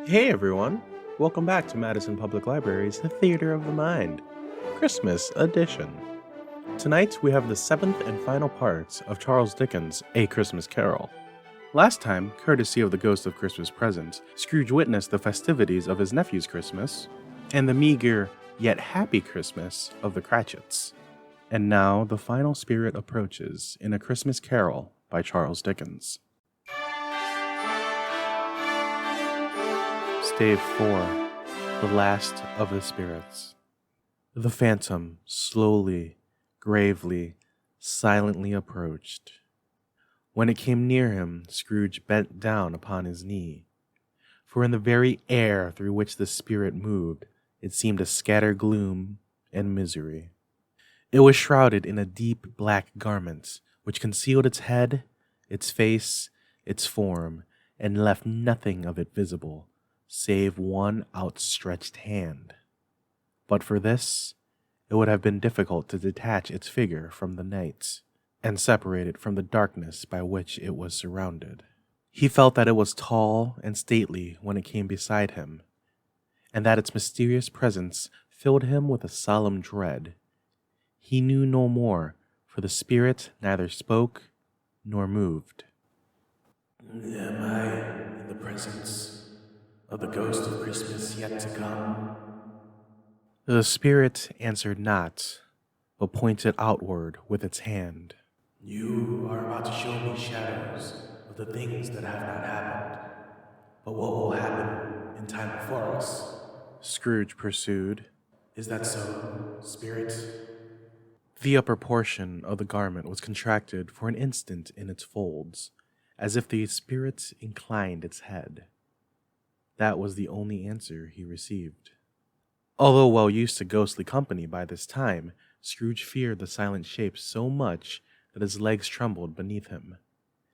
Hey everyone! Welcome back to Madison Public Library's The Theater of the Mind, Christmas edition. Tonight we have the seventh and final part of Charles Dickens' A Christmas Carol. Last time, courtesy of the Ghost of Christmas Present, Scrooge witnessed the festivities of his nephew's Christmas, and the meager yet happy Christmas of the Cratchits. And now the final spirit approaches in A Christmas Carol by Charles Dickens. Stave 4, The Last of the Spirits. The phantom slowly, gravely, silently approached. When it came near him, Scrooge bent down upon his knee, for in the very air through which the spirit moved, it seemed to scatter gloom and misery. It was shrouded in a deep black garment, which concealed its head, its face, its form, and left nothing of it visible, save one outstretched hand. But for this, it would have been difficult to detach its figure from the night, and separate it from the darkness by which it was surrounded. He felt that it was tall and stately when it came beside him, and that its mysterious presence filled him with a solemn dread. He knew no more, for the spirit neither spoke nor moved. Am I in the presence of the ghost of Christmas yet to come? The spirit answered not, but pointed outward with its hand. You are about to show me shadows of the things that have not happened. But what will happen in time before us? Scrooge pursued. Is that so, spirit? The upper portion of the garment was contracted for an instant in its folds, as if the spirit inclined its head. That was the only answer he received. Although well used to ghostly company by this time, Scrooge feared the silent shape so much that his legs trembled beneath him,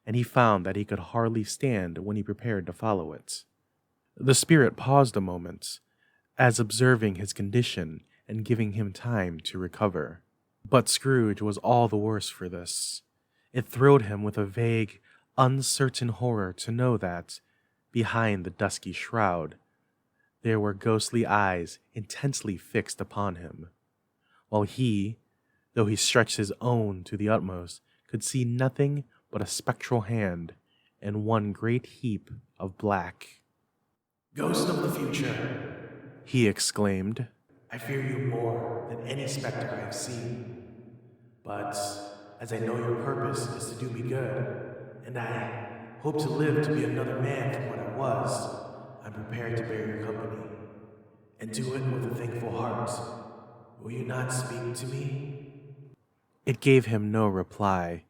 and he found that he could hardly stand when he prepared to follow it. The spirit paused a moment, as observing his condition and giving him time to recover. But Scrooge was all the worse for this. It thrilled him with a vague, uncertain horror to know that, behind the dusky shroud, there were ghostly eyes intensely fixed upon him, while he, though he stretched his own to the utmost, could see nothing but a spectral hand and one great heap of black. Ghost of the future, he exclaimed. I fear you more than any specter I have seen. But as I know your purpose is to do me good, and I hope to live to be another man from what I was, I'm prepared to bear your company, and do it with a thankful heart. Will you not speak to me? It gave him no reply.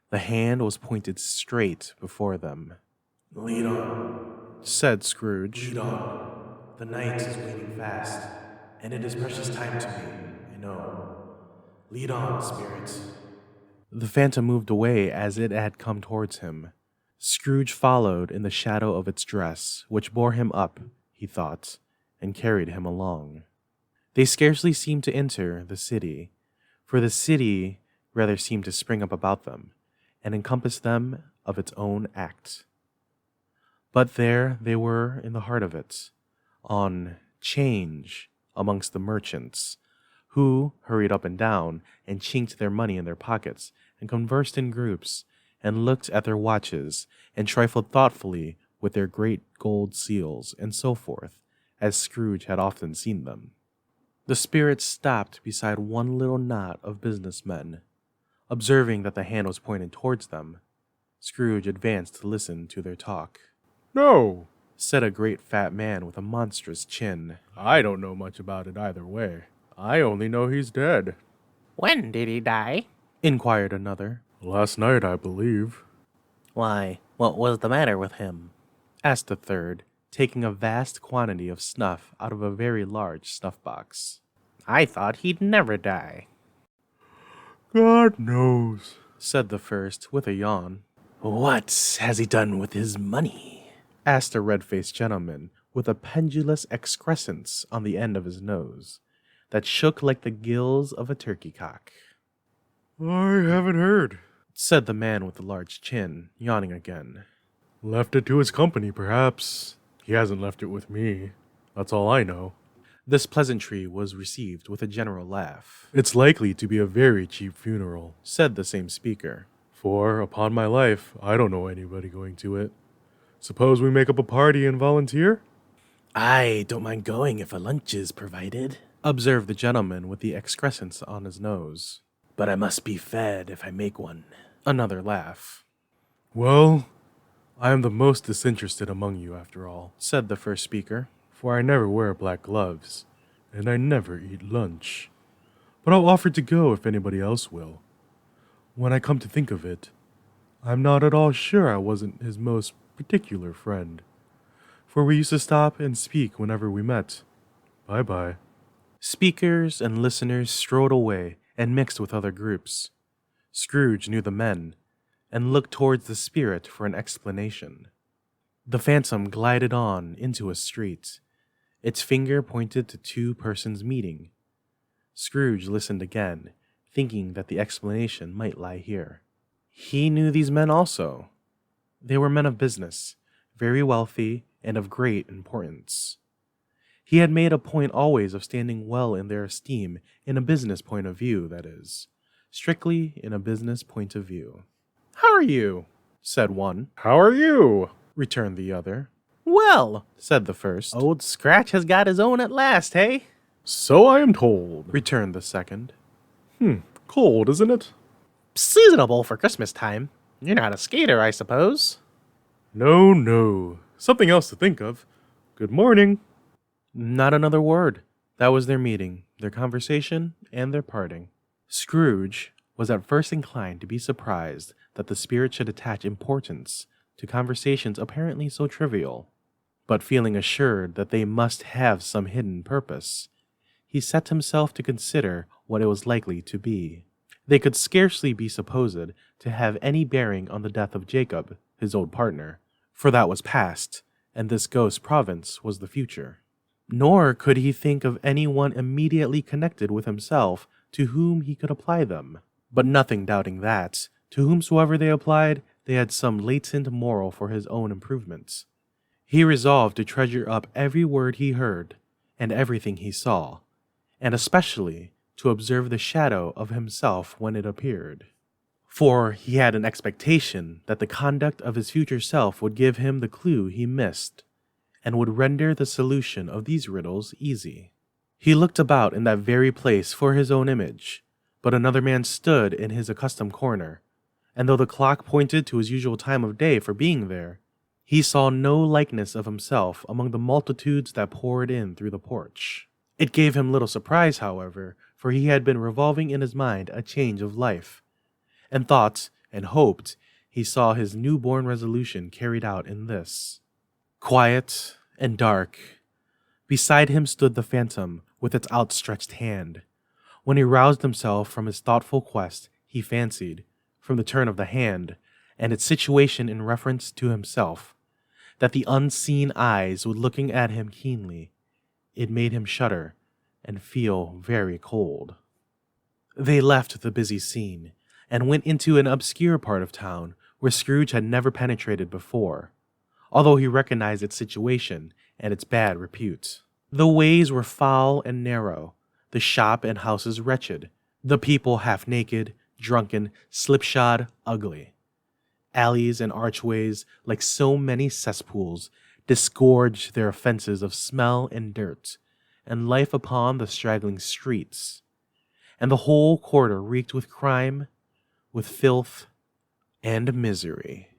The hand was pointed straight before them. Lead on, said Scrooge. lead on. The night is waning fast, and it is precious time to me, I know. Lead on, spirit. The phantom moved away as it had come towards him. Scrooge followed in the shadow of its dress, which bore him up, he thought, and carried him along. They scarcely seemed to enter the city, for the city rather seemed to spring up about them, and encompass them of its own act. But there they were in the heart of it, on 'change amongst the merchants, who hurried up and down, and chinked their money in their pockets, and conversed in groups, and looked at their watches, and trifled thoughtfully with their great gold seals, and so forth, as Scrooge had often seen them. The spirit stopped beside one little knot of businessmen. Observing that the hand was pointed towards them, Scrooge advanced to listen to their talk. No, said a great fat man with a monstrous chin. I don't know much about it either way. I only know he's dead. When did he die? Inquired another. Last night, I believe. Why, what was the matter with him? Asked a third, taking a vast quantity of snuff out of a very large snuff-box. I thought he'd never die. God knows, said the first with a yawn. What has he done with his money? Asked a red-faced gentleman with a pendulous excrescence on the end of his nose that shook like the gills of a turkey cock. I haven't heard, said the man with the large chin, yawning again. Left it to his company, perhaps. He hasn't left it with me. That's all I know. This pleasantry was received with a general laugh. It's likely to be a very cheap funeral, Said the same speaker. for, upon my life, I don't know anybody going to it. Suppose we make up a party and volunteer? I don't mind going if a lunch is provided, Observed the gentleman with the excrescence on his nose. but I must be fed if I make one. Another laugh. Well, I am the most disinterested among you after all, Said the first speaker. for I never wear black gloves, and I never eat lunch. But I'll offer to go if anybody else will. When I come to think of it, I'm not at all sure I wasn't his most particular friend, for we used to stop and speak whenever we met. Bye-bye. Speakers and listeners strode away and mixed with other groups. Scrooge knew the men and looked towards the spirit for an explanation. The phantom glided on into a street. Its finger pointed to two persons meeting. Scrooge listened again, thinking that the explanation might lie here. He knew these men also. They were men of business, very wealthy and of great importance. He had made a point always of standing well in their esteem in a business point of view, that is, strictly in a business point of view. "How are you?" said one. How are you? Returned the other. Well, Said the first. old Scratch has got his own at last, hey? So I am told. Returned the second. Cold, isn't it? Seasonable for Christmas time. You're not a skater, I suppose. No, no. Something else to think of. Good morning. Not another word. That was their meeting, their conversation, and their parting. Scrooge was at first inclined to be surprised that the spirit should attach importance to conversations apparently so trivial, but feeling assured that they must have some hidden purpose, he set himself to consider what it was likely to be. They could scarcely be supposed to have any bearing on the death of Jacob, his old partner, for that was past, and this ghost province was the future. Nor could he think of any one immediately connected with himself to whom he could apply them. But nothing doubting that, to whomsoever they applied, they had some latent moral for his own improvements. He resolved to treasure up every word he heard, and everything he saw, and especially to observe the shadow of himself when it appeared. For he had an expectation that the conduct of his future self would give him the clue he missed, and would render the solution of these riddles easy. He looked about in that very place for his own image, but another man stood in his accustomed corner, and though the clock pointed to his usual time of day for being there, he saw no likeness of himself among the multitudes that poured in through the porch. It gave him little surprise, however, for he had been revolving in his mind a change of life, and thought and hoped he saw his newborn resolution carried out in this. Quiet and dark, beside him stood the phantom with its outstretched hand. When he roused himself from his thoughtful quest, he fancied, from the turn of the hand, and its situation in reference to himself, that the unseen eyes were looking at him keenly. It made him shudder and feel very cold. They left the busy scene and went into an obscure part of town where Scrooge had never penetrated before, although he recognized its situation and its bad repute. The ways were foul and narrow, the shop and houses wretched, the people half naked, drunken, slipshod, ugly. Alleys and archways, like so many cesspools, disgorged their offenses of smell and dirt, and life upon the straggling streets. And the whole quarter reeked with crime, with filth, and misery.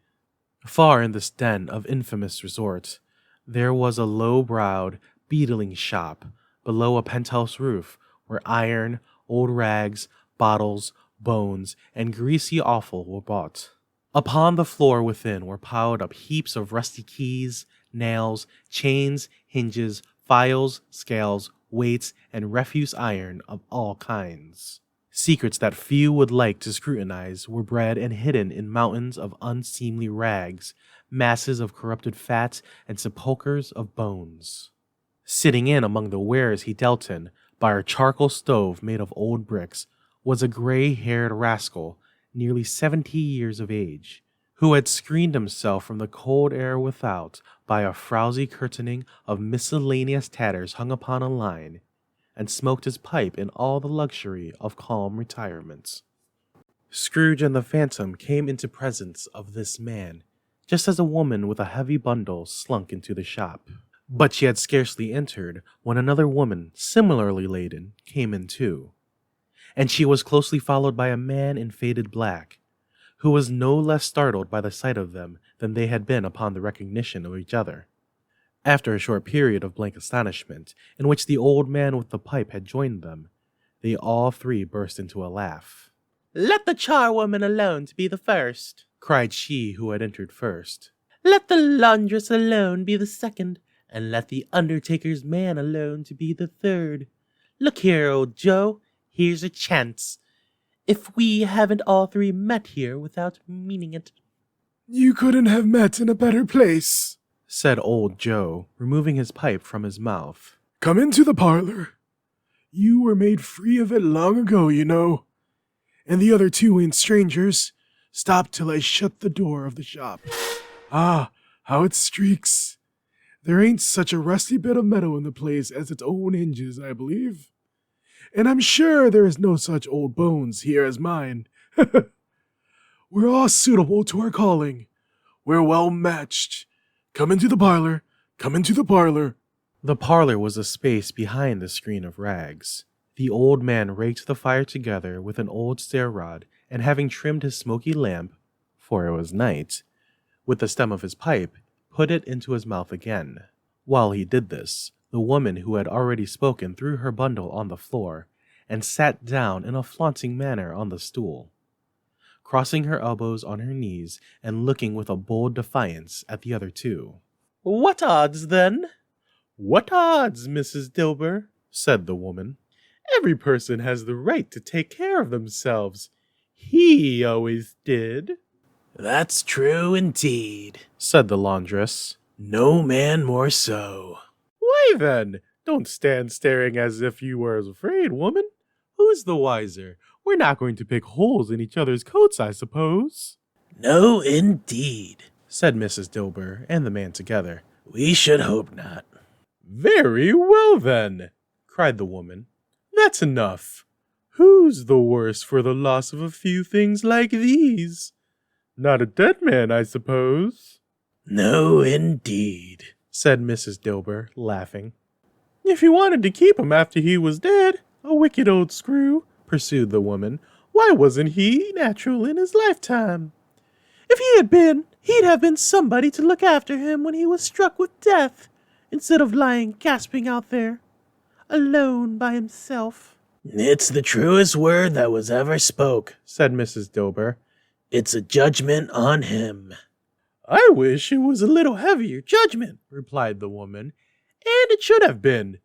Far in this den of infamous resort, there was a low-browed, beetling shop below a penthouse roof where iron, old rags, bottles, bones, and greasy offal were bought. Upon the floor within were piled up heaps of rusty keys, nails, chains, hinges, files, scales, weights, and refuse iron of all kinds. Secrets that few would like to scrutinize were bred and hidden in mountains of unseemly rags, masses of corrupted fat, and sepulchres of bones. Sitting in among the wares he dealt in, by a charcoal stove made of old bricks, was a gray-haired rascal, nearly 70 years of age, who had screened himself from the cold air without by a frowsy curtaining of miscellaneous tatters hung upon a line, and smoked his pipe in all the luxury of calm retirement. Scrooge and the Phantom came into presence of this man, just as a woman with a heavy bundle slunk into the shop. But she had scarcely entered when another woman, similarly laden, came in too, and she was closely followed by a man in faded black, who was no less startled by the sight of them than they had been upon the recognition of each other. After a short period of blank astonishment, in which the old man with the pipe had joined them, they all three burst into a laugh. "Let the charwoman alone to be the first," cried she who had entered first. "Let the laundress alone be the second, and let the undertaker's man alone to be the third. Look here, old Joe, here's a chance. If we haven't all three met here without meaning it." You couldn't have met in a better place, said old Joe, removing his pipe from his mouth. Come into the parlor. You were made free of it long ago, you know. And the other two ain't strangers. Stop till I shut the door of the shop. Ah, how it streaks. There ain't such a rusty bit of metal in the place as its own hinges, I believe. And I'm sure there is no such old bones here as mine. We're all suitable to our calling. We're well matched. Come into the parlor. Come into the parlor. The parlor was a space behind the screen of rags. The old man raked the fire together with an old stair rod, and having trimmed his smoky lamp, for it was night, with the stem of his pipe, put it into his mouth again. While he did this, the woman who had already spoken threw her bundle on the floor, and sat down in a flaunting manner on the stool, crossing her elbows on her knees and looking with a bold defiance at the other two. "What odds, then?" "What odds, Mrs. Dilber?" said the woman. "Every person has the right to take care of themselves. He always did." That's true indeed, said the laundress. no man more so. "Why then, don't stand staring as if you were afraid, woman. Who's the wiser? We're not going to pick holes in each other's coats, I suppose." No indeed, said Mrs. Dilber and the man together. we should hope not. "Very well, then," cried the woman. "That's enough. Who's the worse for the loss of a few things like these? Not a dead man, I suppose?" No indeed, said Mrs. Dilber, laughing. "If you wanted to keep him after he was dead, a wicked old screw," pursued the woman, "why wasn't he natural in his lifetime? If he had been, he'd have been somebody to look after him when he was struck with death, instead of lying gasping out there, alone by himself." It's the truest word that was ever spoke, said Mrs. Dilber. It's a judgment on him. "I wish it was a little heavier judgment," replied the woman, "and it should have been.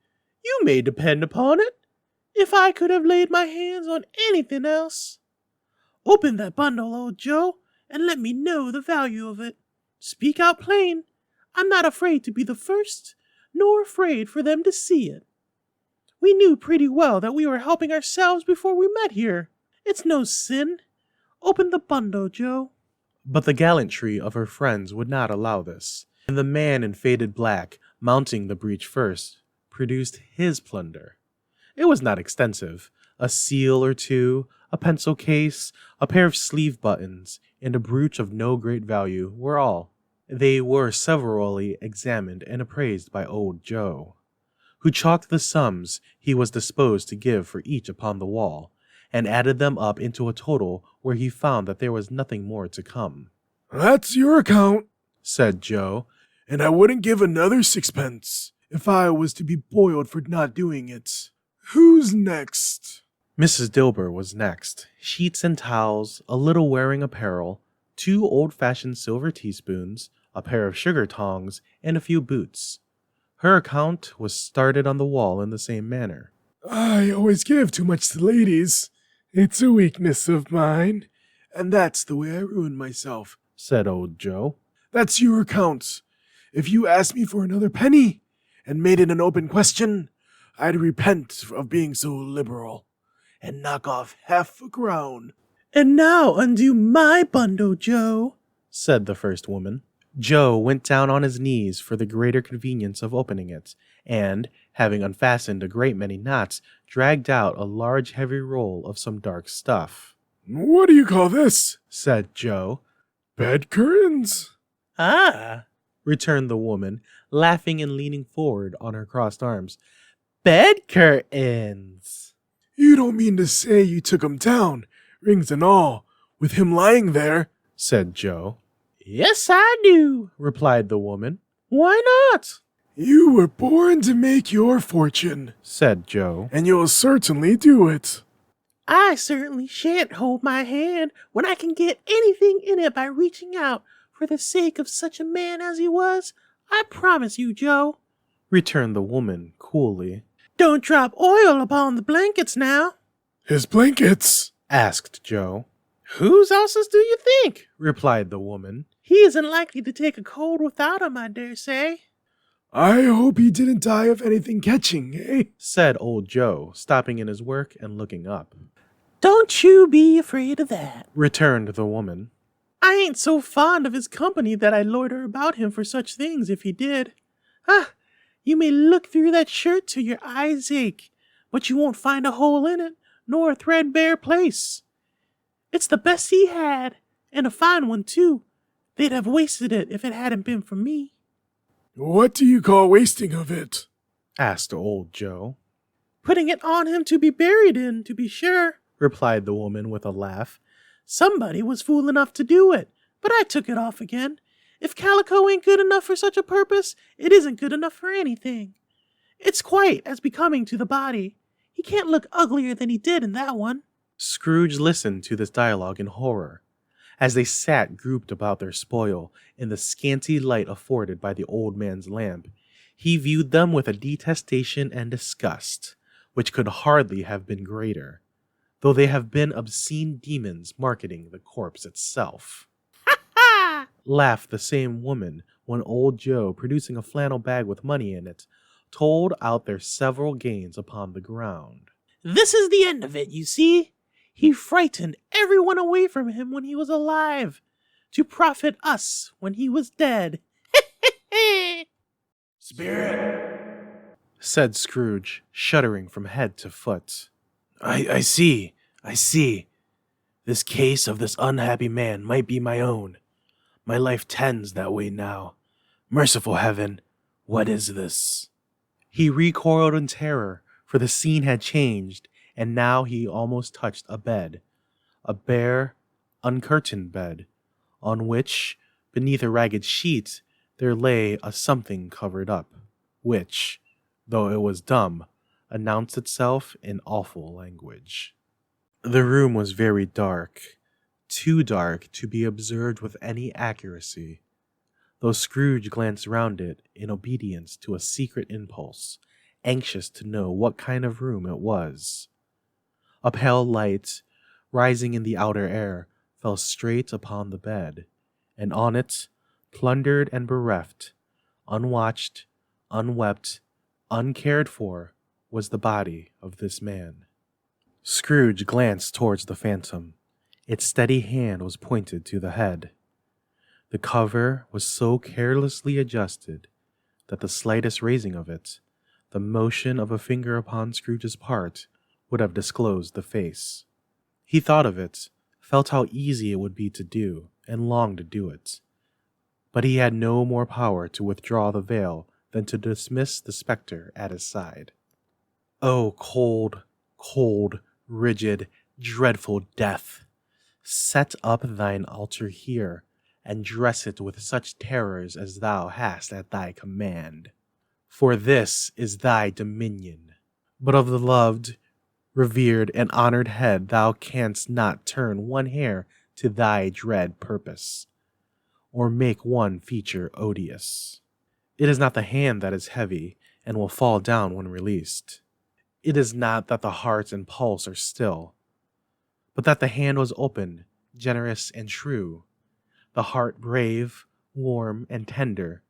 You may depend upon it. If I could have laid my hands on anything else. Open that bundle, old Joe, and let me know the value of it. Speak out plain. I'm not afraid to be the first, nor afraid for them to see it. We knew pretty well that we were helping ourselves before we met here. It's no sin. Open the bundle, Joe." But the gallantry of her friends would not allow this, and the man in faded black, mounting the breach first, produced his plunder. It was not extensive. A seal or two, a pencil case, a pair of sleeve buttons, and a brooch of no great value were all. They were severally examined and appraised by old Joe, who chalked the sums he was disposed to give for each upon the wall, and added them up into a total where he found that there was nothing more to come. That's your account, said Joe, and I wouldn't give another sixpence if I was to be boiled for not doing it. Who's next? Mrs. Dilber was next. Sheets and towels, a little wearing apparel, 2 old-fashioned silver teaspoons, a pair of sugar tongs, and a few boots. Her account was started on the wall in the same manner. I always give too much to ladies. It's a weakness of mine, and that's the way I ruin myself, said old Joe. That's your account. If you asked me for another penny and made it an open question, I'd repent of being so liberal and knock off half a crown. And now undo my bundle, Joe, said the first woman. Joe went down on his knees for the greater convenience of opening it, and, having unfastened a great many knots, dragged out a large heavy roll of some dark stuff. "What do you call this?" said Joe. "Bed curtains." Ah, Returned the woman, laughing and leaning forward on her crossed arms. Bed curtains. "You don't mean to say you took him down, rings and all, with him lying there?" said Joe. yes, I do, Replied the woman. Why not? "You were born to make your fortune, Said Joe. and you'll certainly do it." I certainly shan't hold my hand when I can get anything in it by reaching out for the sake of such a man as he was. I promise you, Joe. Returned the woman coolly. Don't drop oil upon the blankets now. "His blankets?" Asked Joe. Whose else's do you think? Replied the woman. He isn't likely to take a cold without 'em, I dare say. "I hope he didn't die of anything catching, eh?" Said old Joe, stopping in his work and looking up. Don't you be afraid of that. Returned the woman. I ain't so fond of his company that I'd loiter about him for such things if he did. You may look through that shirt till your eyes ache, but you won't find a hole in it, nor a threadbare place. It's the best he had, and a fine one, too. They'd have wasted it if it hadn't been for me. "What do you call wasting of it?" Asked old Joe. Putting it on him to be buried in, to be sure. Replied the woman with a laugh. Somebody was fool enough to do it, but I took it off again. If calico ain't good enough for such a purpose, it isn't good enough for anything. It's quite as becoming to the body. He can't look uglier than he did in that one. Scrooge listened to this dialogue in horror. As they sat grouped about their spoil in the scanty light afforded by the old man's lamp, he viewed them with a detestation and disgust, which could hardly have been greater, though they have been obscene demons marketing the corpse itself. Ha! Laughed the same woman when old Joe, producing a flannel bag with money in it, told out their several gains upon the ground. This is the end of it, you see. He frightened everyone away from him when he was alive, to profit us when he was dead. Spirit, Said Scrooge, shuddering from head to foot. I see. This case of this unhappy man might be my own. My life tends that way now. Merciful heaven, what is this? He recoiled in terror, for the scene had changed, and now he almost touched a bed, a bare, uncurtained bed, on which, beneath a ragged sheet, there lay a something covered up, which, though it was dumb, announced itself in awful language. The room was very dark, too dark to be observed with any accuracy, though Scrooge glanced round it in obedience to a secret impulse, anxious to know what kind of room it was. A pale light, rising in the outer air, fell straight upon the bed, and on it, plundered and bereft, unwatched, unwept, uncared for, was the body of this man. Scrooge glanced towards the phantom. Its steady hand was pointed to the head. The cover was so carelessly adjusted that the slightest raising of it, the motion of a finger upon Scrooge's part, would have disclosed the face. He thought of it, felt how easy it would be to do, and longed to do it. But he had no more power to withdraw the veil than to dismiss the spectre at his side. Oh, cold, cold, rigid, dreadful death! Set up thine altar here, and dress it with such terrors as thou hast at thy command. For this is thy dominion. But of the loved, revered, and honored head thou canst not turn one hair to thy dread purpose, or make one feature odious. It is not the hand that is heavy, and will fall down when released. It is not that the heart and pulse are still, but that the hand was open, generous, and true, the heart brave, warm, and tender,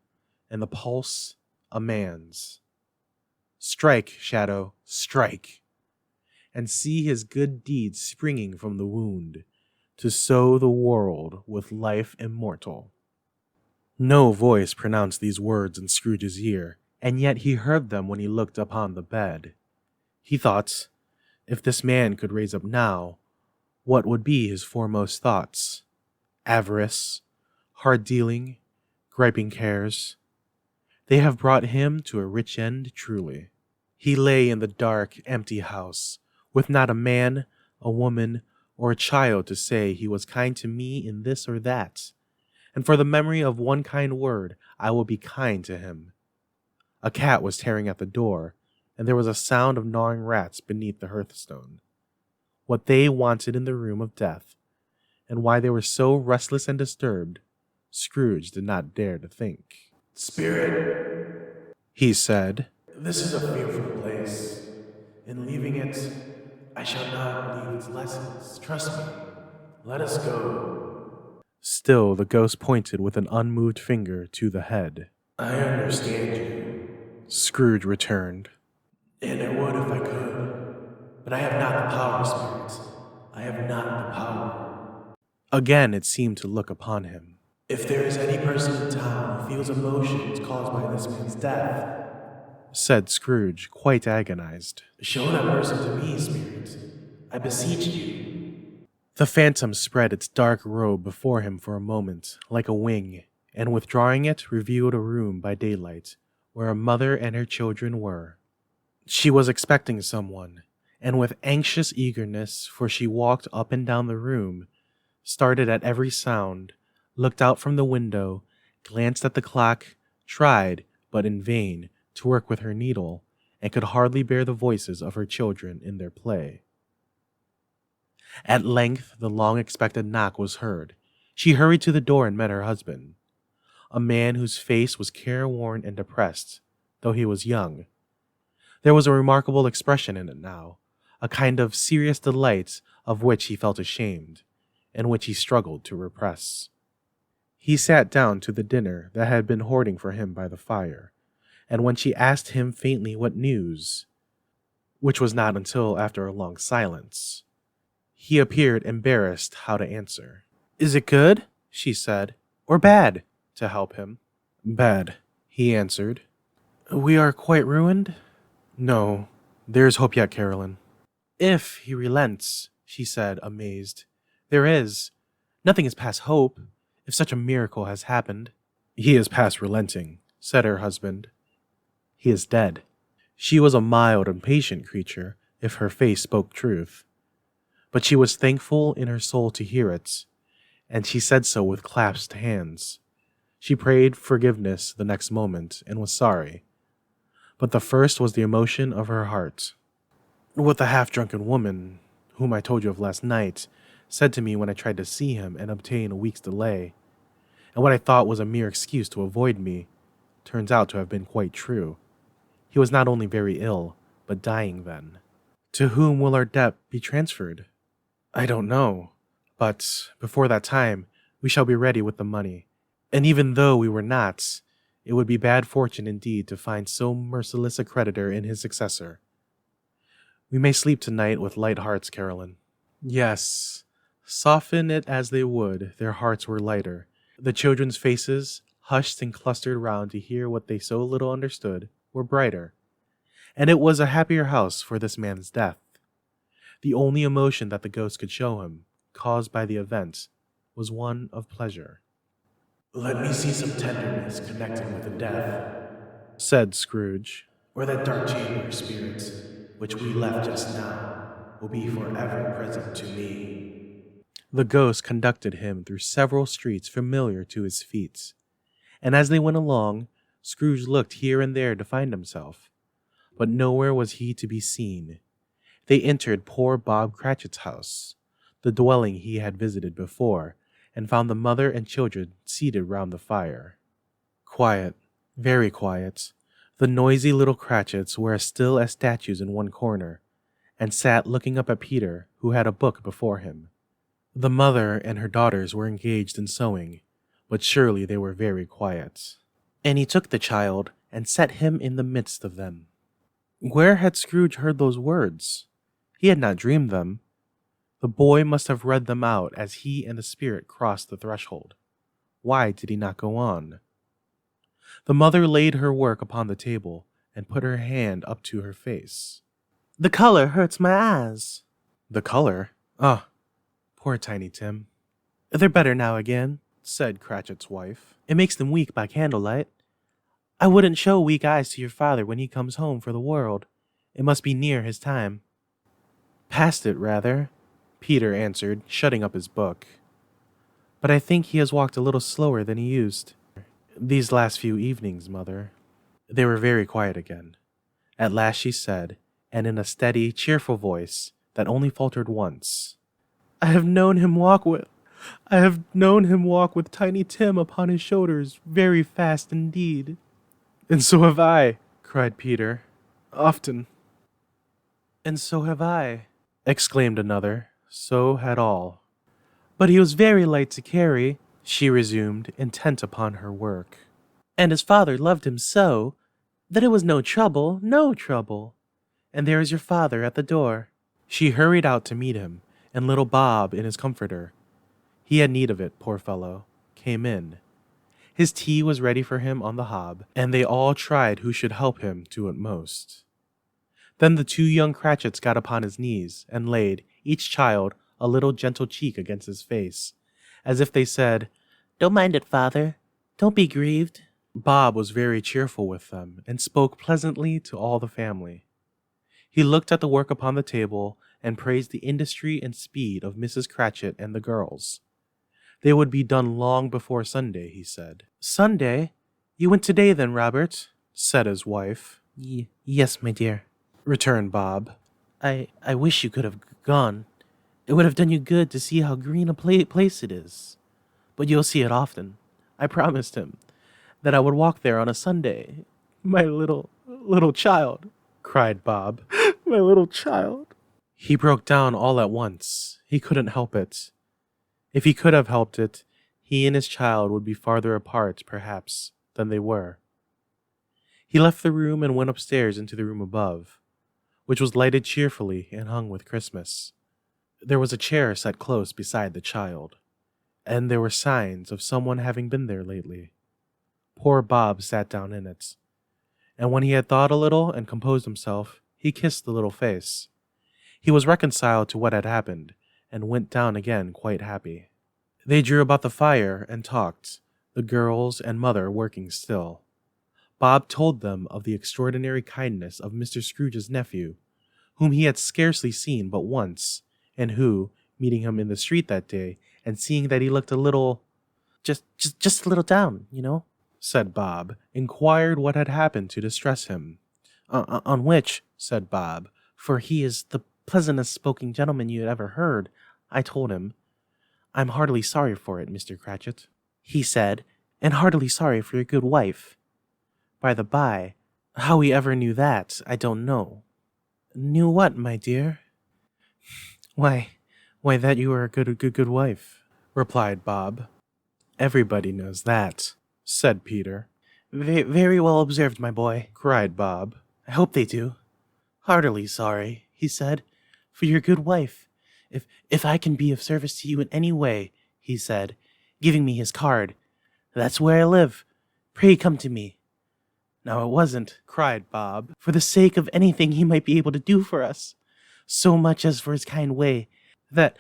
and the pulse a man's. Strike, shadow, strike, and see his good deeds springing from the wound, to sow the world with life immortal. No voice pronounced these words in Scrooge's ear, and yet he heard them when he looked upon the bed. He thought, if this man could raise up now, what would be his foremost thoughts? Avarice, hard dealing, griping cares. They have brought him to a rich end truly. He lay in the dark, empty house, with not a man, a woman, or a child to say he was kind to me in this or that. And for the memory of one kind word, I will be kind to him. A cat was tearing at the door, and there was a sound of gnawing rats beneath the hearthstone. What they wanted in the room of death, and why they were so restless and disturbed, Scrooge did not dare to think. Spirit, He said, this is a fearful place. In leaving it, I shall not leave its lessons. Trust me. Let us go. Still the ghost pointed with an unmoved finger to the head. I understand you, Scrooge returned. and I would if I could. But I have not the power, Spirit. I have not the power. Again it seemed to look upon him. If there is any person in town who feels emotions caused by this man's death, Said Scrooge, quite agonized. show that person to me, Spirit. I beseech you. The phantom spread its dark robe before him for a moment, like a wing, and withdrawing it, revealed a room by daylight, where a mother and her children were. She was expecting someone, and with anxious eagerness, for she walked up and down the room, started at every sound, looked out from the window, glanced at the clock, tried, but in vain, to work with her needle, and could hardly bear the voices of her children in their play. At length the long-expected knock was heard. She hurried to the door and met her husband, a man whose face was careworn and depressed, though he was young. There was a remarkable expression in it now, a kind of serious delight of which he felt ashamed, and which he struggled to repress. He sat down to the dinner that had been hoarding for him by the fire, and when she asked him faintly what news, which was not until after a long silence, he appeared embarrassed how to answer. "Is it good?" she said, "or bad?" to help him. "Bad," he answered. "We are quite ruined?" "No, there is hope yet, Carolyn." "If he relents," she said, amazed. "There is. Nothing is past hope, if such a miracle has happened." "He is past relenting," said her husband. "He is dead." She was a mild and patient creature, if her face spoke truth. But she was thankful in her soul to hear it, and she said so with clasped hands. She prayed forgiveness the next moment, and was sorry. But the first was the emotion of her heart. What the half-drunken woman, whom I told you of last night, said to me when I tried to see him and obtain a week's delay, and what I thought was a mere excuse to avoid me, turns out to have been quite true. He was not only very ill, but dying then. To whom will our debt be transferred? I don't know, but before that time we shall be ready with the money, and even though we were not, it would be bad fortune indeed to find so merciless a creditor in his successor. We may sleep tonight with light hearts, Carolyn. Yes, soften it as they would, their hearts were lighter. The children's faces, hushed and clustered round to hear what they so little understood, were brighter, and it was a happier house for this man's death. The only emotion that the ghost could show him, caused by the event, was one of pleasure. Let me see some tenderness connected with the death, Said Scrooge. or that dark chamber, Spirit, which we left just now, will be forever present to me. The ghost conducted him through several streets familiar to his feet, and as they went along, Scrooge looked here and there to find himself, but nowhere was he to be seen. They entered poor Bob Cratchit's house, the dwelling he had visited before, and found the mother and children seated round the fire. Quiet, very quiet. The noisy little Cratchits were as still as statues in one corner, and sat looking up at Peter, who had a book before him. The mother and her daughters were engaged in sewing, but surely they were very quiet. And he took the child and set him in the midst of them. Where had Scrooge heard those words? He had not dreamed them. The boy must have read them out as he and the spirit crossed the threshold. Why did he not go on? The mother laid her work upon the table and put her hand up to her face. The color hurts my eyes. The color? Ah, poor Tiny Tim. They're better now again, said Cratchit's wife. It makes them weak by candlelight. I wouldn't show weak eyes to your father when he comes home for the world. It must be near his time. Past it, rather, Peter answered, shutting up his book. But I think he has walked a little slower than he used. These last few evenings, Mother. They were very quiet again. At last she said, and in a steady, cheerful voice that only faltered once, I have known him walk with Tiny Tim upon his shoulders very fast indeed. And so have I, cried Peter. Often. And so have I, exclaimed another. So had all. But he was very light to carry, she resumed, intent upon her work. And his father loved him so that it was no trouble. And there is your father at the door. She hurried out to meet him, and little Bob in his comforter. He had need of it, poor fellow, came in. His tea was ready for him on the hob, and they all tried who should help him to it most. Then the two young Cratchits got upon his knees, and laid, each child, a little gentle cheek against his face, as if they said, Don't mind it, father. Don't be grieved. Bob was very cheerful with them, and spoke pleasantly to all the family. He looked at the work upon the table, and praised the industry and speed of Mrs. Cratchit and the girls. They would be done long before Sunday, he said. Sunday? You went today then, Robert? Said his wife. Yes, my dear, returned Bob. I wish you could have gone. It would have done you good to see how green a place it is. But you'll see it often. I promised him that I would walk there on a Sunday. My little child, cried Bob. My little child. He broke down all at once. He couldn't help it. If he could have helped it, he and his child would be farther apart, perhaps, than they were. He left the room and went upstairs into the room above, which was lighted cheerfully and hung with Christmas. There was a chair set close beside the child, and there were signs of someone having been there lately. Poor Bob sat down in it, and when he had thought a little and composed himself, he kissed the little face. He was reconciled to what had happened, and went down again quite happy. They drew about the fire and talked, the girls and mother working still. Bob told them of the extraordinary kindness of Mr. Scrooge's nephew, whom he had scarcely seen but once, and who, meeting him in the street that day, and seeing that he looked a little, just a little down, said Bob, inquired what had happened to distress him. On which, said Bob, for he is the pleasantest spoken gentleman you had ever heard, I told him, I'm heartily sorry for it, Mr. Cratchit, he said, and heartily sorry for your good wife. By the by, how he ever knew that, I don't know. Knew what, my dear? Why, that you were a good wife, replied Bob. Everybody knows that, said Peter. Very well observed, my boy, cried Bob. I hope they do. Heartily sorry, he said, for your good wife. If I can be of service to you in any way, he said, giving me his card. That's where I live. Pray come to me. Now it wasn't, cried Bob, for the sake of anything he might be able to do for us, so much as for his kind way. That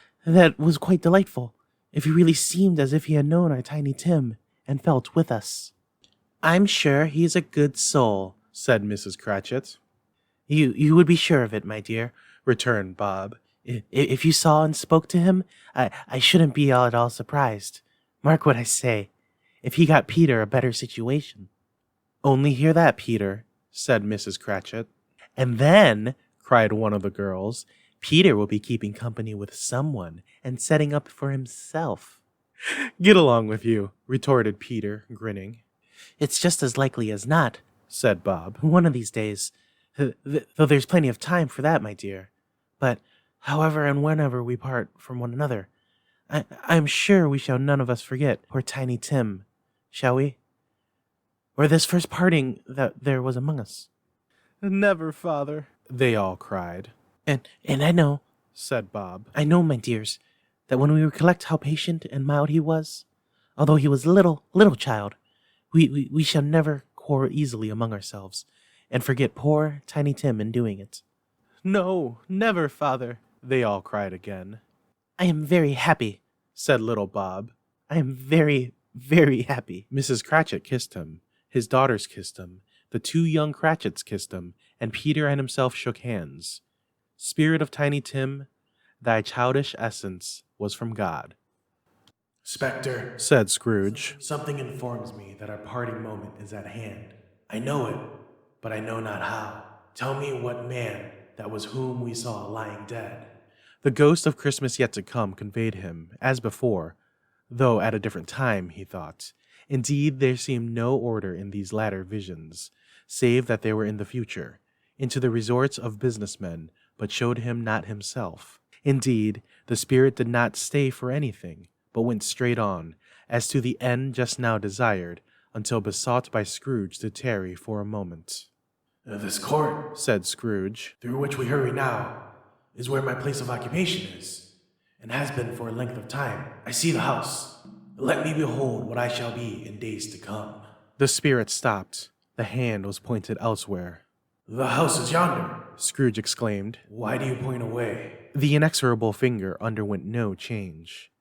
was quite delightful, if he really seemed as if he had known our Tiny Tim, and felt with us. I'm sure he is a good soul, said Mrs. Cratchit. You would be sure of it, my dear, returned Bob. If you saw and spoke to him, I shouldn't be at all surprised. Mark what I say, if he got Peter a better situation. Only hear that, Peter, said Mrs. Cratchit. And then, cried one of the girls, Peter will be keeping company with someone and setting up for himself. Get along with you, retorted Peter, grinning. It's just as likely as not, said Bob. One of these days, though there's plenty of time for that, my dear. But however and whenever we part from one another, I'm sure we shall none of us forget poor Tiny Tim, shall we? Or this first parting that there was among us. Never, father, they all cried. And I know, said Bob. I know, my dears, that when we recollect how patient and mild he was, although he was little child, we shall never quarrel easily among ourselves, and forget poor Tiny Tim in doing it. No, never, father, they all cried again. I am very happy, said little Bob. I am very, very happy. Mrs. Cratchit kissed him, his daughters kissed him, the 2 young Cratchits kissed him, and Peter and himself shook hands. Spirit of Tiny Tim, thy childish essence was from God. Spectre, Said Scrooge. something informs me that our parting moment is at hand. I know it, but I know not how. Tell me what man that was whom we saw lying dead. The ghost of Christmas yet to come conveyed him, as before, though at a different time, he thought. Indeed, there seemed no order in these latter visions, save that they were in the future, into the resorts of businessmen, but showed him not himself. Indeed, the spirit did not stay for anything, but went straight on, as to the end just now desired, until besought by Scrooge to tarry for a moment. This court, Said Scrooge, through which we hurry now, is where my place of occupation is, and has been for a length of time. I see the house. Let me behold what I shall be in days to come. The spirit stopped. The hand was pointed elsewhere. The house is yonder, Scrooge exclaimed. Why do you point away? The inexorable finger underwent no change.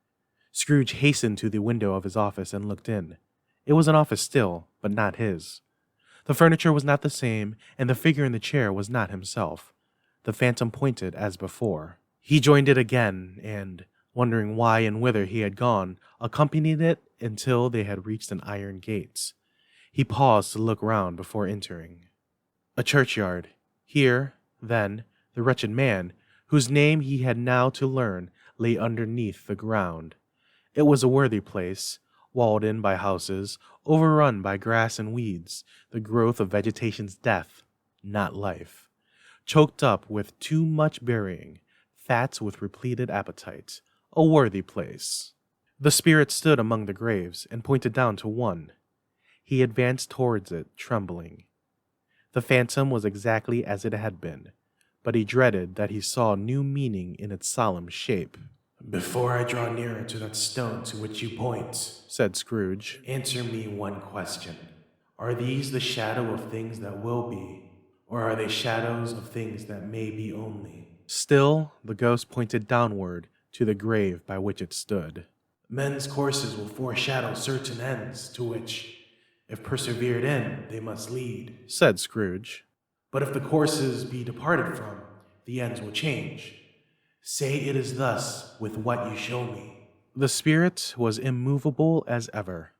Scrooge hastened to the window of his office and looked in. It was an office still, but not his. The furniture was not the same, and the figure in the chair was not himself. The phantom pointed as before. He joined it again, and, wondering why and whither he had gone, accompanied it until they had reached an iron gate. He paused to look round before entering. A churchyard. Here, then, the wretched man, whose name he had now to learn, lay underneath the ground. It was a worthy place, walled in by houses, overrun by grass and weeds, the growth of vegetation's death, not life. Choked up with too much burying, fat with repleted appetite, a worthy place. The spirit stood among the graves and pointed down to one. He advanced towards it, trembling. The phantom was exactly as it had been, but he dreaded that he saw new meaning in its solemn shape. Before I draw nearer to that stone to which you point, Said Scrooge, answer me one question. Are these the shadow of things that will be, or are they shadows of things that may be only? Still, the ghost pointed downward to the grave by which it stood. Men's courses will foreshadow certain ends to which, if persevered in, they must lead. Said Scrooge. But if the courses be departed from, the ends will change. Say it is thus with what you show me. The spirit was immovable as ever.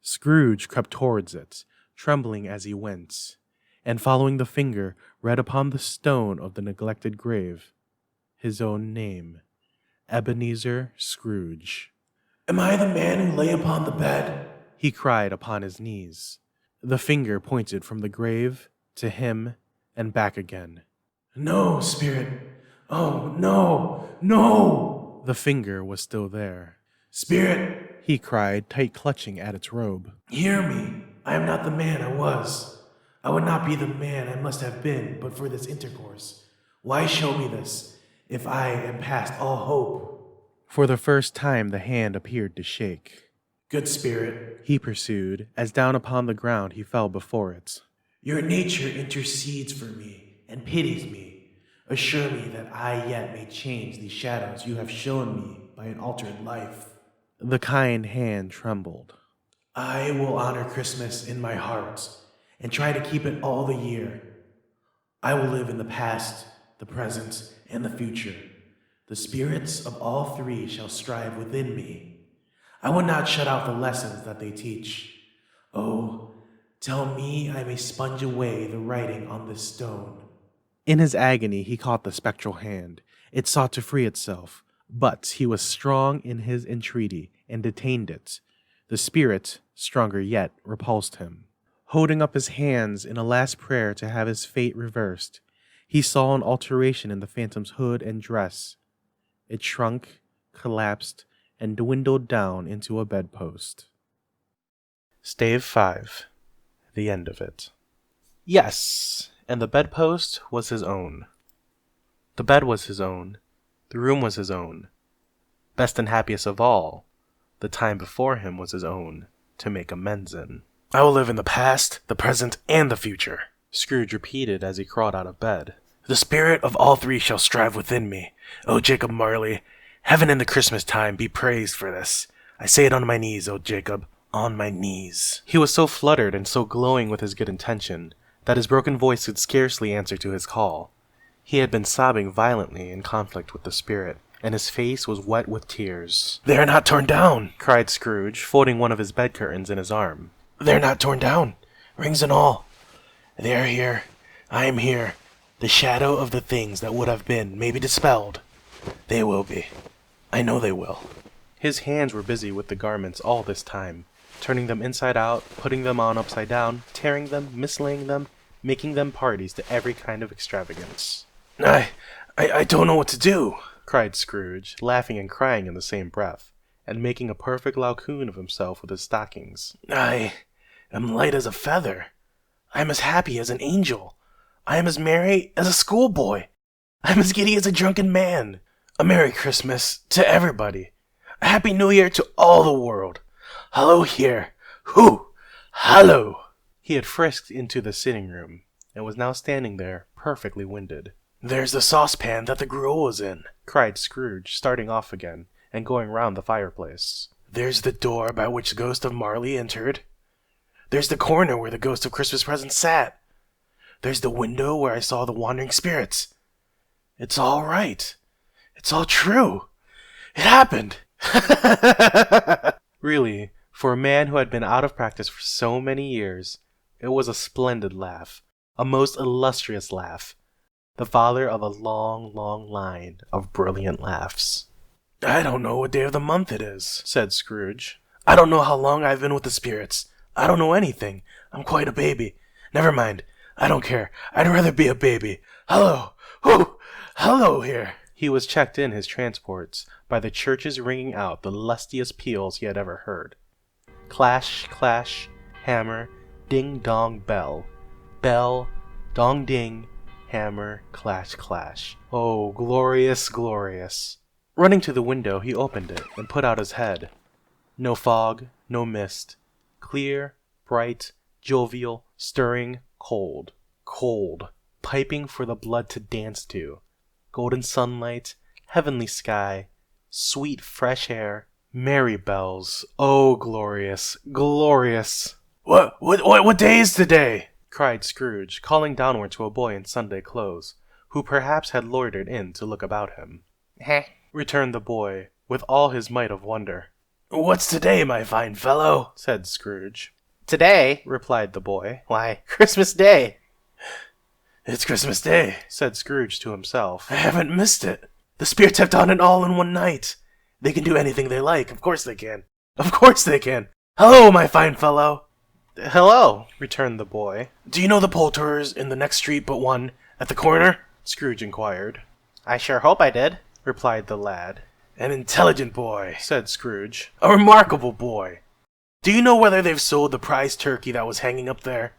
Scrooge crept towards it, trembling as he went, and following the finger, read upon the stone of the neglected grave his own name, Ebenezer Scrooge. Am I the man who lay upon the bed? He cried upon his knees. The finger pointed from the grave to him and back again. No, spirit. Oh, no, no. The finger was still there. Spirit, He cried, tight clutching at its robe. hear me. I am not the man I was. I would not be the man I must have been but for this intercourse. Why show me this, if I am past all hope? For the first time the hand appeared to shake. Good spirit, He pursued, as down upon the ground he fell before it. your nature intercedes for me and pities me. Assure me that I yet may change these shadows you have shown me by an altered life. The kind hand trembled. I will honor Christmas in my heart and try to keep it all the year. I will live in the past, the present, and the future. The spirits of all three shall strive within me. I will not shut out the lessons that they teach. Oh, tell me I may sponge away the writing on this stone. In his agony he caught the spectral hand. It sought to free itself, but he was strong in his entreaty and detained it. The spirit, stronger yet, repulsed him. Holding up his hands in a last prayer to have his fate reversed, he saw an alteration in the phantom's hood and dress. It shrunk, collapsed, and dwindled down into a bedpost. Stave 5. The end of it. Yes, and the bedpost was his own. The bed was his own, The room was his own. Best and happiest of all, the time before him was his own, to make amends in. I will live in the past, the present, and the future. Scrooge repeated as he crawled out of bed. The spirit of all three shall strive within me. O Jacob Marley, heaven in the Christmas time be praised for this. I say it on my knees, O Jacob, on my knees. He was so fluttered and so glowing with his good intention that his broken voice could scarcely answer to his call. He had been sobbing violently in conflict with the spirit, and his face was wet with tears. They are not torn down, cried Scrooge, folding one of his bed curtains in his arm. They are not torn down, rings and all. They are here. I am here. The shadow of the things that would have been may be dispelled. They will be. I know they will. His hands were busy with the garments all this time, turning them inside out, putting them on upside down, tearing them, mislaying them, making them parties to every kind of extravagance. I don't know what to do, cried Scrooge, laughing and crying in the same breath, and making a perfect loucoon of himself with his stockings. I am light as a feather. I am as happy as an angel. I am as merry as a schoolboy. I am as giddy as a drunken man. A Merry Christmas to everybody. A Happy New Year to all the world. Hello here. Hoo! Hello! He had frisked into the sitting room, and was now standing there, perfectly winded. There's the saucepan that the gruel was in, cried Scrooge, starting off again, and going round the fireplace. There's the door by which the ghost of Marley entered. There's the corner where the ghost of Christmas present sat. There's the window where I saw the wandering spirits. It's all right. It's all true. It happened. Really, for a man who had been out of practice for so many years, it was a splendid laugh, a most illustrious laugh, the father of a long, long line of brilliant laughs. I don't know what day of the month it is, said Scrooge. I don't know how long I've been with the spirits. I don't know anything. I'm quite a baby. Never mind. I don't care. I'd rather be a baby. Hello. Whoo! Hello here. He was checked in his transports by the churches ringing out the lustiest peals he had ever heard. Clash, clash, hammer, ding dong bell. Bell, dong ding, hammer, clash, clash. Oh, glorious, glorious. Running to the window, he opened it and put out his head. No fog, no mist. Clear, bright, jovial, stirring, cold. Cold. Piping for the blood to dance to. Golden sunlight, heavenly sky, sweet fresh air, merry bells. Oh, glorious, glorious. What day is today? cried Scrooge, calling downward to a boy in Sunday clothes, who perhaps had loitered in to look about him. Heh, returned the boy, with all his might of wonder. What's today, my fine fellow? said Scrooge. Today, replied the boy. Why, Christmas Day. It's Christmas Day, said Scrooge to himself. I haven't missed it. The spirits have done it all in one night. They can do anything they like. Of course they can. Of course they can. Hello, my fine fellow. Hello, returned the boy. Do you know the poulterers in the next street but one, at the corner? Scrooge inquired. I sure hope I did, replied the lad. An intelligent boy, said Scrooge. A remarkable boy. Do you know whether they've sold the prize turkey that was hanging up there?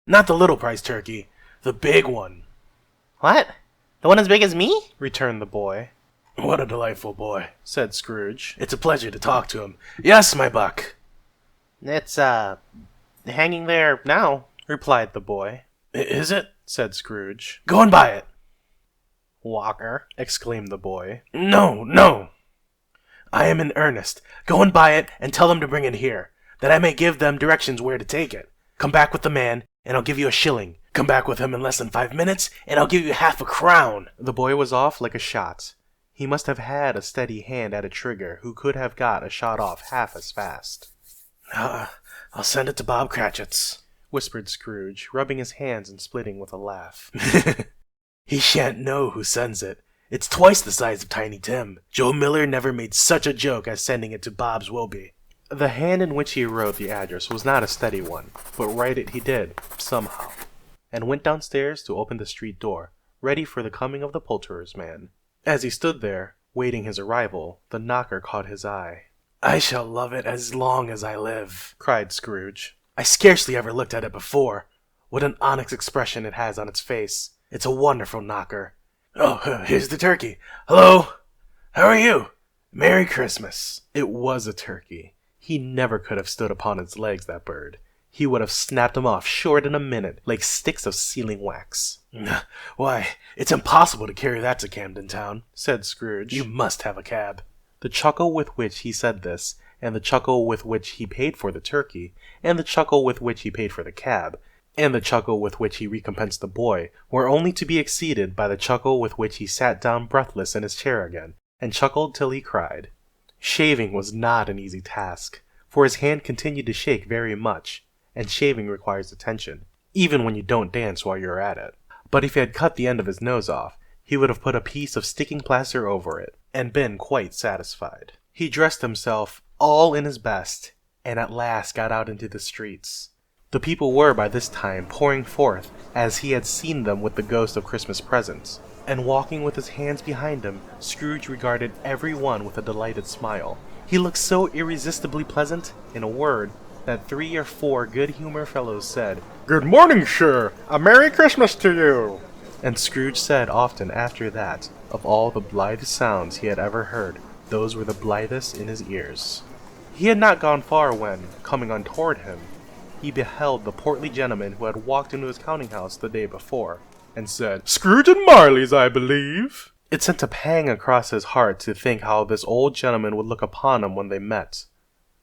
Not the little prize turkey, the big one. What? The one as big as me? returned the boy. What a delightful boy, said Scrooge. It's a pleasure to talk to him. Yes, my buck. It's, hanging there now, replied the boy. Is it? said Scrooge. Go and buy it. Walker, exclaimed the boy. No. I am in earnest. Go and buy it and tell them to bring it here, that I may give them directions where to take it. Come back with the man, and I'll give you a shilling. Come back with him in less than 5 minutes, and I'll give you half a crown. The boy was off like a shot. He must have had a steady hand at a trigger who could have got a shot off half as fast. I'll send it to Bob Cratchit's, whispered Scrooge, rubbing his hands and splitting with a laugh. He shan't know who sends it. It's twice the size of Tiny Tim. Joe Miller never made such a joke as sending it to Bob's Wilby. The hand in which he wrote the address was not a steady one, but write it he did, somehow, and went downstairs to open the street door, ready for the coming of the poulterer's man. As he stood there, waiting his arrival, the knocker caught his eye. I shall love it as long as I live, cried Scrooge. I scarcely ever looked at it before. What an onyx expression it has on its face. It's a wonderful knocker. Oh, here's the turkey. Hello? How are you? Merry Christmas. It was a turkey. He never could have stood upon its legs, that bird. He would have snapped them off short in a minute, like sticks of sealing wax. Why, it's impossible to carry that to Camden Town, said Scrooge. You must have a cab. The chuckle with which he said this, and the chuckle with which he paid for the turkey, and the chuckle with which he paid for the cab, and the chuckle with which he recompensed the boy, were only to be exceeded by the chuckle with which he sat down breathless in his chair again, and chuckled till he cried. Shaving was not an easy task, for his hand continued to shake very much, and shaving requires attention, even when you don't dance while you're at it. But if he had cut the end of his nose off, he would have put a piece of sticking plaster over it, and been quite satisfied. He dressed himself all in his best, and at last got out into the streets. The people were by this time pouring forth as he had seen them with the ghost of Christmas presents, and walking with his hands behind him, Scrooge regarded every one with a delighted smile. He looked so irresistibly pleasant, in a word, that 3 or 4 good-humored fellows said, "Good morning, sir! A Merry Christmas to you!" And Scrooge said often after that, of all the blithe sounds he had ever heard, those were the blithest in his ears. He had not gone far when, coming on toward him, he beheld the portly gentleman who had walked into his counting-house the day before, and said, "Scrooge and Marley's, I believe." It sent a pang across his heart to think how this old gentleman would look upon him when they met.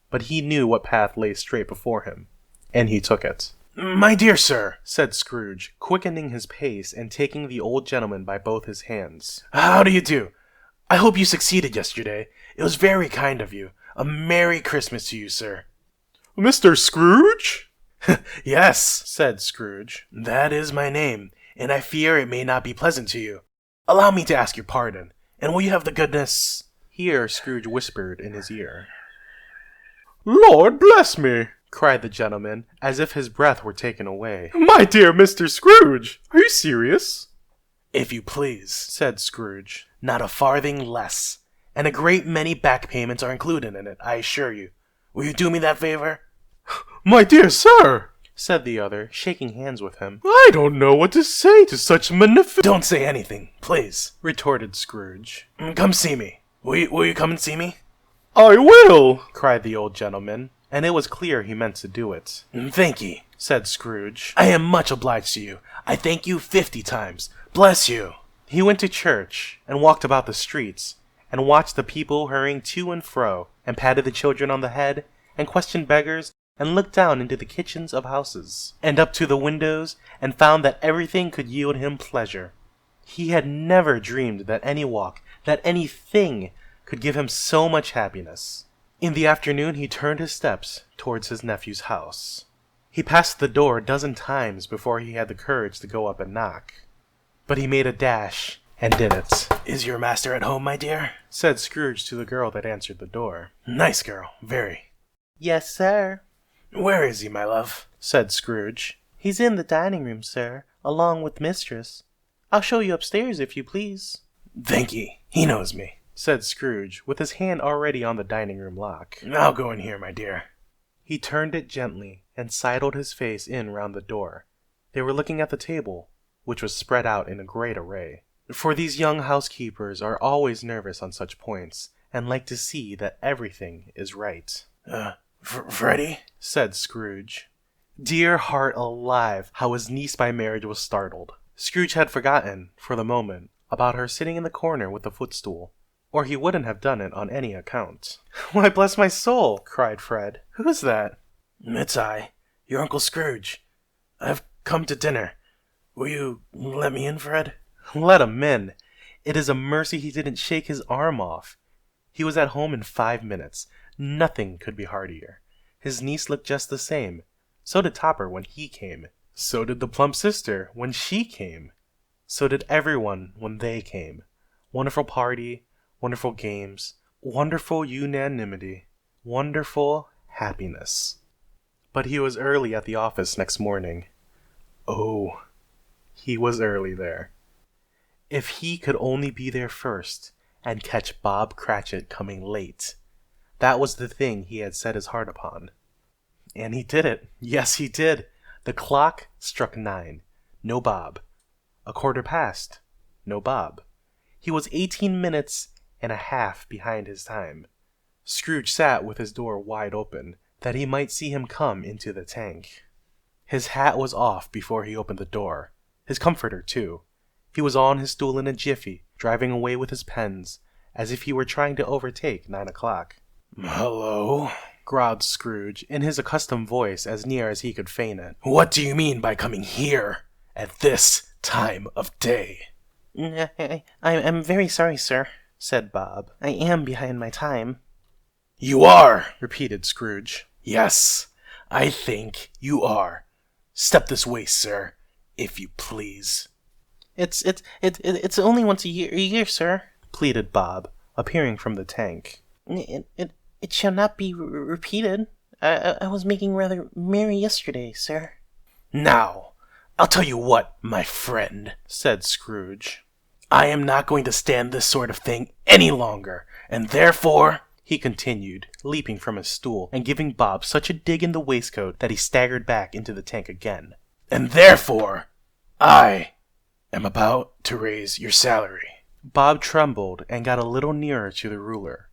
But he knew what path lay straight before him, and he took it. My dear sir, said Scrooge, quickening his pace and taking the old gentleman by both his hands. How do you do? I hope you succeeded yesterday. It was very kind of you. A Merry Christmas to you, sir. Mr. Scrooge? Yes, said Scrooge. That is my name, and I fear it may not be pleasant to you. Allow me to ask your pardon, and will you have the goodness... Here Scrooge whispered in his ear. Lord bless me, cried the gentleman, as if his breath were taken away. My dear Mr. Scrooge, are you serious? If you please, said Scrooge. Not a farthing less, and a great many back payments are included in it, I assure you. Will you do me that favor? My dear sir, said the other, shaking hands with him. I don't know what to say to such Don't say anything, please, retorted Scrooge. Come see me. Will you come and see me? I will, cried the old gentleman, and it was clear he meant to do it. Thank ye, said Scrooge. I am much obliged to you. I thank you 50 times. Bless you. He went to church, and walked about the streets, and watched the people hurrying to and fro, and patted the children on the head, and questioned beggars, and looked down into the kitchens of houses, and up to the windows, and found that everything could yield him pleasure. He had never dreamed that any walk, that anything, could give him so much happiness. In the afternoon he turned his steps towards his nephew's house. He passed the door a dozen times before he had the courage to go up and knock. But he made a dash, and did it. Is your master at home, my dear? Said Scrooge to the girl that answered the door. Nice girl, very. Yes, sir. Where is he, my love? Said Scrooge. He's in the dining room, sir, along with mistress. I'll show you upstairs, if you please. Thank ye. He knows me, said Scrooge, with his hand already on the dining room lock. I'll go in here, my dear. He turned it gently, and sidled his face in round the door. They were looking at the table, which was spread out in a great array. For these young housekeepers are always nervous on such points, and like to see that everything is right. Freddie? Said Scrooge. Dear heart alive, how his niece by marriage was startled. Scrooge had forgotten, for the moment, about her sitting in the corner with the footstool, or he wouldn't have done it on any account. Why, bless my soul, cried Fred. Who's that? It's I, your Uncle Scrooge. I've come to dinner. Will you let me in, Fred? Let him in. It is a mercy he didn't shake his arm off. He was at home in 5 minutes. Nothing could be heartier. His niece looked just the same. So did Topper when he came. So did the plump sister when she came. So did everyone when they came. Wonderful party, wonderful games, wonderful unanimity, wonderful happiness. But he was early at the office next morning. Oh, he was early there. If he could only be there first, and catch Bob Cratchit coming late. That was the thing he had set his heart upon. And he did it. Yes, he did. The clock struck 9. No Bob. 1/4 past. No Bob. He was 18 minutes and a half behind his time. Scrooge sat with his door wide open, that he might see him come into the tank. His hat was off before he opened the door. His comforter, too. He was on his stool in a jiffy, driving away with his pens, as if he were trying to overtake 9 o'clock. "Hello," growled Scrooge, in his accustomed voice as near as he could feign it. "What do you mean by coming here at this time of day?" I'm very sorry, sir," said Bob. "I am behind my time." "You are," repeated Scrooge. "Yes, I think you are. Step this way, sir, if you please." It's only once a year, sir," pleaded Bob, appearing from the tank. It shall not be repeated. I was making rather merry yesterday, sir." "Now, I'll tell you what, my friend," said Scrooge. "I am not going to stand this sort of thing any longer, and therefore," he continued, leaping from his stool and giving Bob such a dig in the waistcoat that he staggered back into the tank again, "and therefore, I am about to raise your salary." Bob trembled and got a little nearer to the ruler.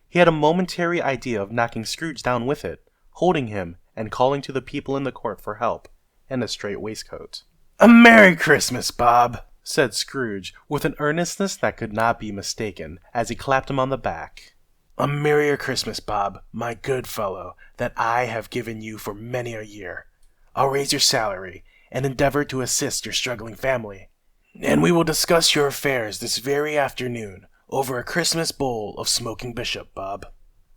He had a momentary idea of knocking Scrooge down with it, holding him and calling to the people in the court for help, and a straight waistcoat. "A Merry Christmas, Bob," said Scrooge, with an earnestness that could not be mistaken, as he clapped him on the back. "A merrier Christmas, Bob, my good fellow, that I have given you for many a year. I'll raise your salary, and endeavor to assist your struggling family. And we will discuss your affairs this very afternoon, over a Christmas bowl of smoking bishop, Bob.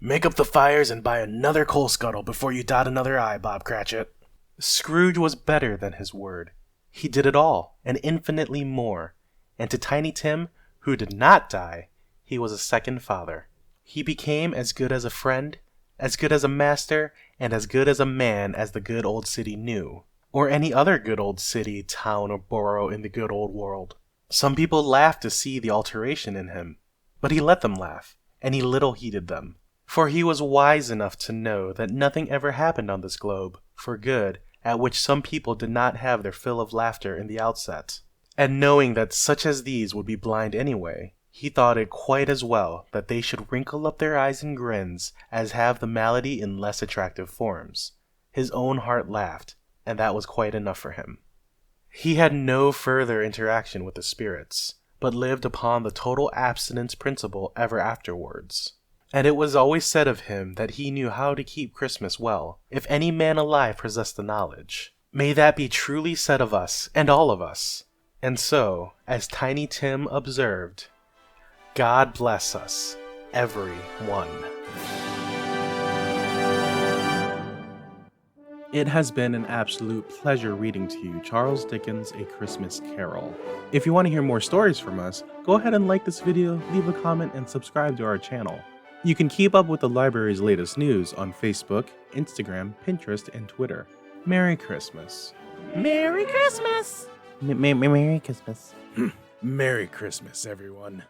Make up the fires and buy another coal scuttle before you dot another I, Bob Cratchit." Scrooge was better than his word. He did it all, and infinitely more. And to Tiny Tim, who did not die, he was a second father. He became as good as a friend, as good as a master, and as good as a man as the good old city knew, or any other good old city, town, or borough in the good old world. Some people laughed to see the alteration in him, but he let them laugh, and he little heeded them, for he was wise enough to know that nothing ever happened on this globe, for good, at which some people did not have their fill of laughter in the outset. And knowing that such as these would be blind anyway, he thought it quite as well that they should wrinkle up their eyes in grins as have the malady in less attractive forms. His own heart laughed, and that was quite enough for him. He had no further interaction with the spirits, but lived upon the total abstinence principle ever afterwards. And it was always said of him that he knew how to keep Christmas well, if any man alive possessed the knowledge. May that be truly said of us, and all of us. And so, as Tiny Tim observed, God bless us, every one. It has been an absolute pleasure reading to you Charles Dickens' A Christmas Carol. If you want to hear more stories from us, go ahead and like this video, leave a comment, and subscribe to our channel. You can keep up with the library's latest news on Facebook, Instagram, Pinterest, and Twitter. Merry Christmas. Merry Christmas! Merry Christmas. Merry Christmas, everyone.